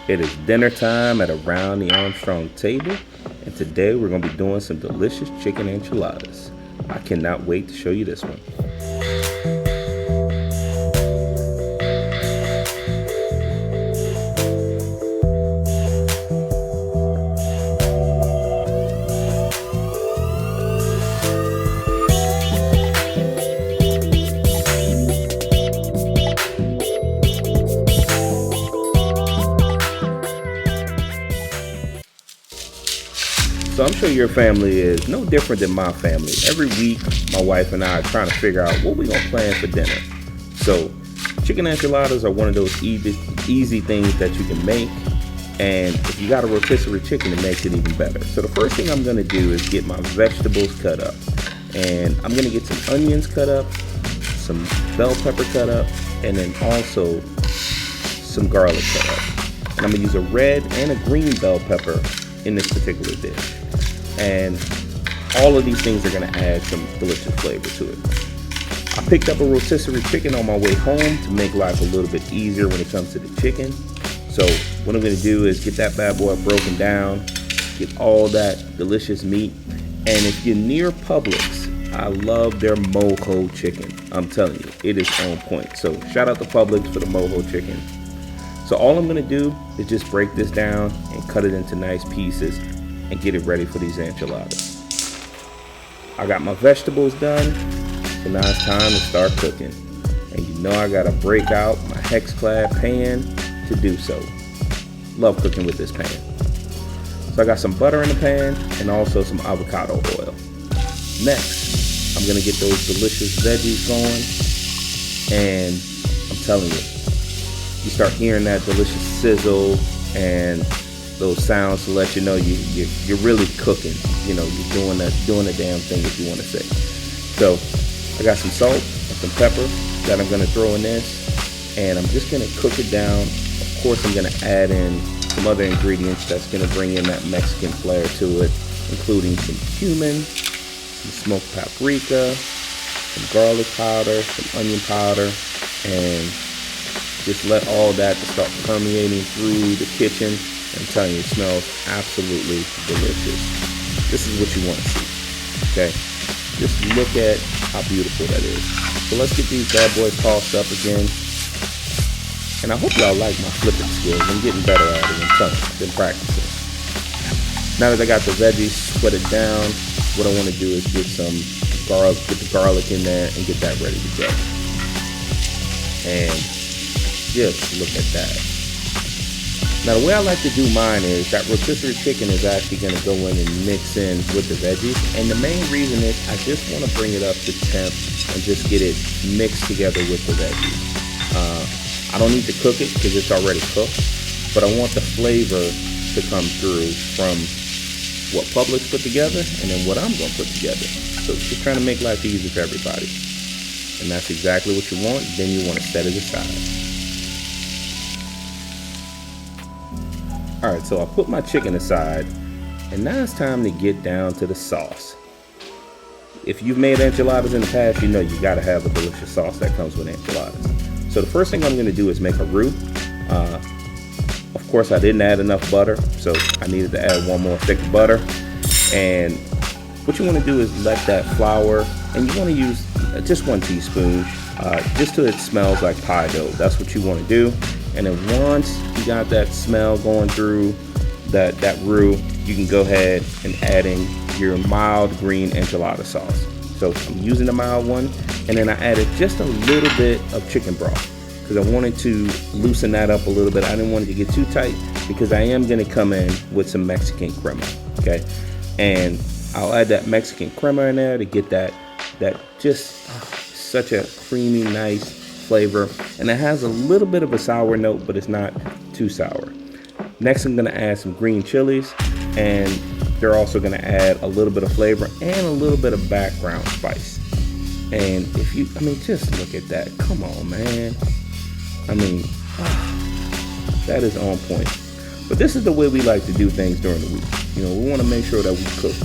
It is dinner time at Around the Armstrong table, and today we're going to be doing some delicious chicken enchiladas. I cannot wait to show you this one. So I'm sure your family is no different than my family. Every week, my wife and I are trying to figure out what we're going to plan for dinner. So chicken enchiladas are one of those easy things that you can make. And if you got a rotisserie chicken, it makes it even better. So the first thing I'm going to do is get my vegetables cut up. And I'm going to get some onions cut up, some bell pepper cut up, and then also some garlic cut up. And I'm going to use a red and a green bell pepper in this particular dish. And all of these things are going to add some delicious flavor to it. I picked up a rotisserie chicken on my way home to make life a little bit easier when it comes to the chicken. So what I'm going to do is get that bad boy broken down, get all that delicious meat. And if you're near Publix, I love their mojo chicken. I'm telling you, it is on point. So shout out to Publix for the mojo chicken. So all I'm going to do is just break this down and cut it into nice pieces and get it ready for these enchiladas. I got my vegetables done, so now it's time to start cooking. And you know I got to break out my hex-clad pan to do so. Love cooking with this pan. So I got some butter in the pan and also some avocado oil. Next, I'm going to get those delicious veggies going, and I'm telling you, you start hearing that delicious sizzle and those sounds to let you know you're really cooking. You know, you're doing the damn thing, if you want to say. So I got some salt and some pepper that I'm going to throw in this, and I'm just going to cook it down. Of course, I'm going to add in some other ingredients that's going to bring in that Mexican flair to it, including some cumin, some smoked paprika, some garlic powder, some onion powder, and just let all that start permeating through the kitchen. I'm telling you, it smells absolutely delicious. This is what you want to see, okay? Just look at how beautiful that is. So let's get these bad boys tossed up again. And I hope y'all like my flipping skills. I'm getting better at it, I'm telling you, been practicing. Now that I got the veggies sweated down, what I want to do is get some garlic, get the garlic in there and get that ready to go. And just look at that. Now the way I like to do mine is that rotisserie chicken is actually going to go in and mix in with the veggies. And the main reason is I just want to bring it up to temp and just get it mixed together with the veggies. I don't need to cook it because it's already cooked, but I want the flavor to come through from what Publix put together and then what I'm going to put together. So just trying to make life easy for everybody. And that's exactly what you want. Then you want to set it aside. Alright, so I put my chicken aside, and now it's time to get down to the sauce. If you've made enchiladas in the past, you know you gotta have a delicious sauce that comes with enchiladas. So the first thing I'm gonna do is make a roux. Of course, I didn't add enough butter, so I needed to add one more stick of butter. And what you wanna do is let that flour, and you wanna use just 1 teaspoon, just till it smells like pie dough. That's what you wanna do. And then once you got that smell going through that roux, you can go ahead and add in your mild green enchilada sauce. So I'm using the mild one, and then I added just a little bit of chicken broth because I wanted to loosen that up a little bit. I didn't want it to get too tight because I am going to come in with some Mexican crema, okay? And I'll add that Mexican crema in there to get that just such a creamy, nice flavor, and it has a little bit of a sour note, but it's not too sour. Next, I'm going to add some green chilies, and they're also going to add a little bit of flavor and a little bit of background spice. And just look at that. Come on, man. That is on point. But this is the way we like to do things during the week. You know, we want to make sure that we cook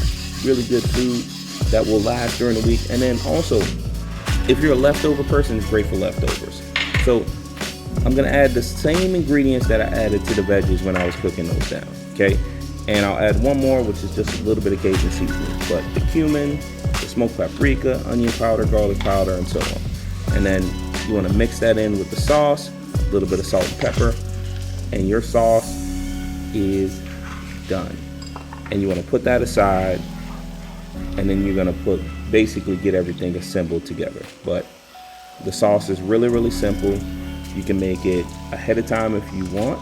really good food that will last during the week. And then also, if you're a leftover person, it's great for leftovers. So I'm gonna add the same ingredients that I added to the veggies when I was cooking those down, okay? And I'll add one more, which is just a little bit of Cajun seasoning, but the cumin, the smoked paprika, onion powder, garlic powder, and so on. And then you wanna mix that in with the sauce, a little bit of salt and pepper, and your sauce is done. And you wanna put that aside, and then you're gonna basically get everything assembled together. But the sauce is really, really simple. You can make it ahead of time if you want,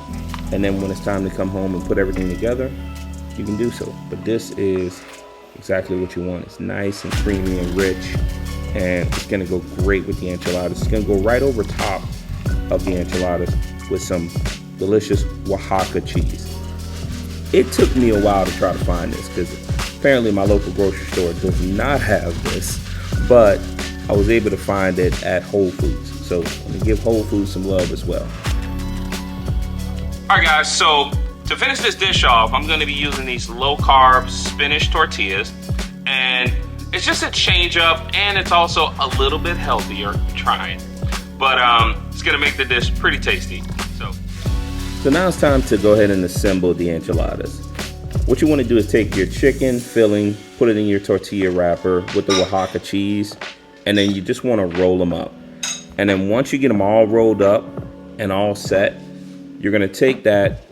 and then when it's time to come home and put everything together, you can do so. But this is exactly what you want. It's nice and creamy and rich, and it's gonna go great with the enchiladas. It's gonna go right over top of the enchiladas with some delicious Oaxaca cheese. It took me a while to try to find this because apparently my local grocery store does not have this, but I was able to find it at Whole Foods. So I'm gonna give Whole Foods some love as well. All right, guys, so to finish this dish off, I'm gonna be using these low-carb spinach tortillas, and it's just a change up, and it's also a little bit healthier, trying. But it's gonna make the dish pretty tasty. So now it's time to go ahead and assemble the enchiladas. What you wanna do is take your chicken filling, put it in your tortilla wrapper with the Oaxaca cheese, and then you just wanna roll them up. And then once you get them all rolled up and all set, you're gonna take that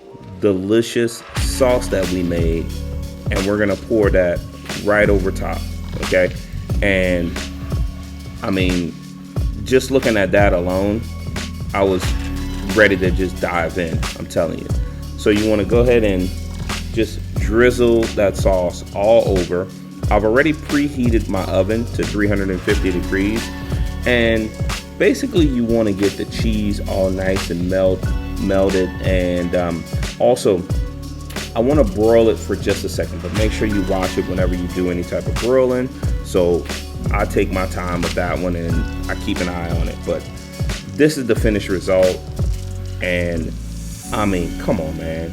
delicious sauce that we made and we're gonna pour that right over top, okay? And I mean, just looking at that alone, I was ready to just dive in, I'm telling you. So you wanna go ahead and just drizzle that sauce all over. I've already preheated my oven to 350 degrees, and basically you want to get the cheese all nice and melted, and also I want to broil it for just a second, but make sure you watch it whenever you do any type of broiling. So I take my time with that one and I keep an eye on it, but this is the finished result. And I mean, come on, man.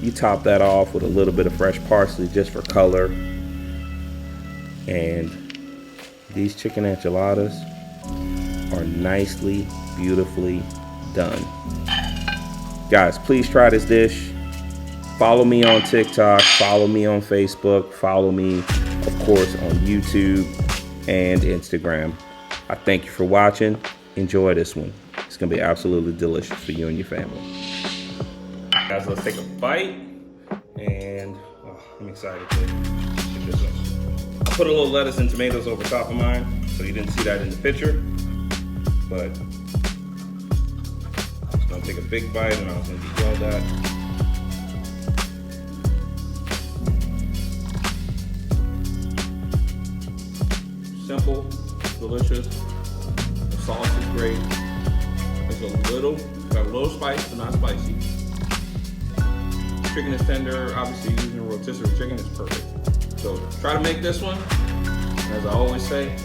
You top that off with a little bit of fresh parsley just for color. And these chicken enchiladas are nicely, beautifully done. Guys, please try this dish. Follow me on TikTok, follow me on Facebook, follow me, of course, on YouTube and Instagram. I thank you for watching. Enjoy this one. It's gonna be absolutely delicious for you and your family. Guys, let's take a bite, and I'm excited to get this one. I put a little lettuce and tomatoes over top of mine, so you didn't see that in the picture, but I'm just gonna take a big bite and I was gonna detail that. Simple, delicious, the sauce is great. It's got a little spice, but not spicy. Chicken is tender. Obviously, using a rotisserie chicken is perfect. So try to make this one. As I always say,